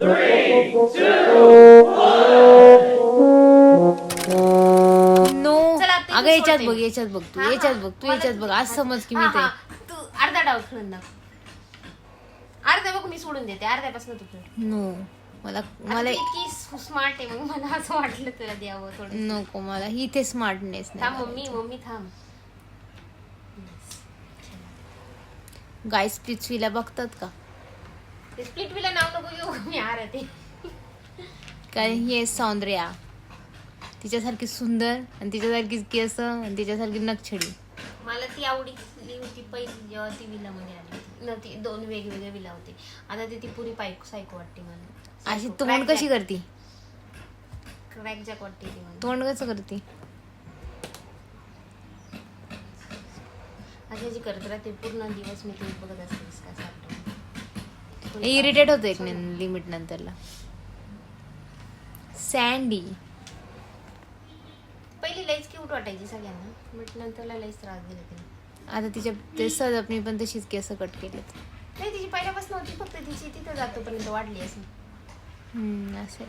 No चला, आता अगं मी याच्यात सोडते. बघ याच्यात बघ तू हा, याच्यात हा. बघ तू मला याच्यात बघ तुम्ही- आज समज की हा, मी ते हा. तू अर्धा डाव खेळून दाखव. अर्धा बघ मी सोडून देते, अर्ध्यापासून तू खेळ. नो मला आता मला तू इतकी स्मार्ट आहे, मग मला असं वाटलं तुला द्यावं थोडं. नको मला इथे स्मार्टनेस थांब नाही मम्मी थांब. गाईस पृथ्वीला बघतात का ते स्प्लिट विला नाव नको घेऊ, मी हारते. कारण ही आहे सौंदर्या तिच्यासारखी सुंदर आणि तिच्यासारखीच केस आणि तिच्यासारखी नक्षडी. मला ती आवडली होती पहिली जेव्हा ती विला मध्ये आली होती न, ती 2 वेगवेगळे विला होते. आता ती पुरी सायको वाटते मला. अशी तोंड कशी करती क्रॅक जॅक वाटते ती मला. तोंड कसं करती अशी जी करत राहते पूर्ण दिवस मी ते बघत असते कसं वाटतं. इरिटेट होतो एक लिमिट नंतरला. सँडी पहिली लईच क्यूट वाटायची सगळ्यांना, बट नंतरला लईच त्रास दिला तिने. आता तिच्या ते सदपणी पण तशीच केस कट केलेत. नाही तिची पहिल्यापासून होती, फक्त तिची तिथं जातोपर्यंत वाढली असेल. असे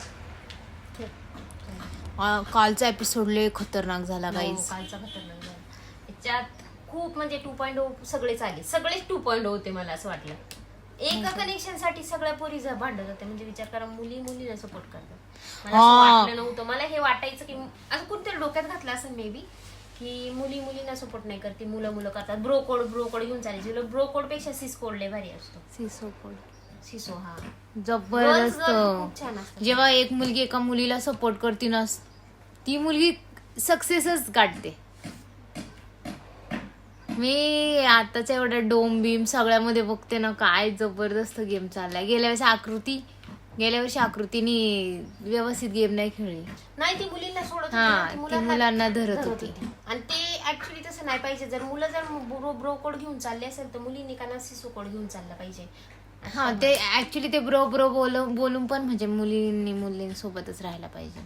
कालचा एपिसोड लय खतरनाक झाला गाईज. कालचा खतरनाक झाला. त्याच्यात खूप म्हणजे 2.0 सगळेच आले, सगळेच 2.0 होते. मला असं वाटलं एका कनेक्शन साठी सगळ्या पोरी भांडत होते. म्हणजे विचार करा, मुलीला सपोर्ट करतात. मला असं वाटलं नव्हतं. मला हे वाटायचं की असं कुठेतरी डोक्यात घातलं असेल मे बी, की मुलींना सपोर्ट नाही करते, मुलं करतात. ब्रो कोड घेऊन चालायचे. ब्रो कोड पेक्षा सिस कोड लय भारी असतो. सिसो हा जबरदस्त. खूप छान असतं. जेव्हा एक मुलगी एका मुलीला सपोर्ट करते ना, ती मुलगी सक्सेसच गाठते. मी आताच्या एवढ्या डोम बीम सगळ्यामध्ये बघते ना, काय जबरदस्त गेम चाललाय. गेल्या वर्षी आकृतीने व्यवस्थित गेम नाही खेळली. नाही ती मुलींना सोडत हा, होती, ती मुलांना धरत होती. आणि ते ऍक्च्युली तसं नाही पाहिजे. जर मुलं ब्रो कोड घेऊन चालले असेल तर मुलींनी का सिसो कोड घेऊन चालला पाहिजे. हा, ते ऍक्च्युली ते ब्रो बोलून पण म्हणजे मुलींसोबतच राहायला पाहिजे.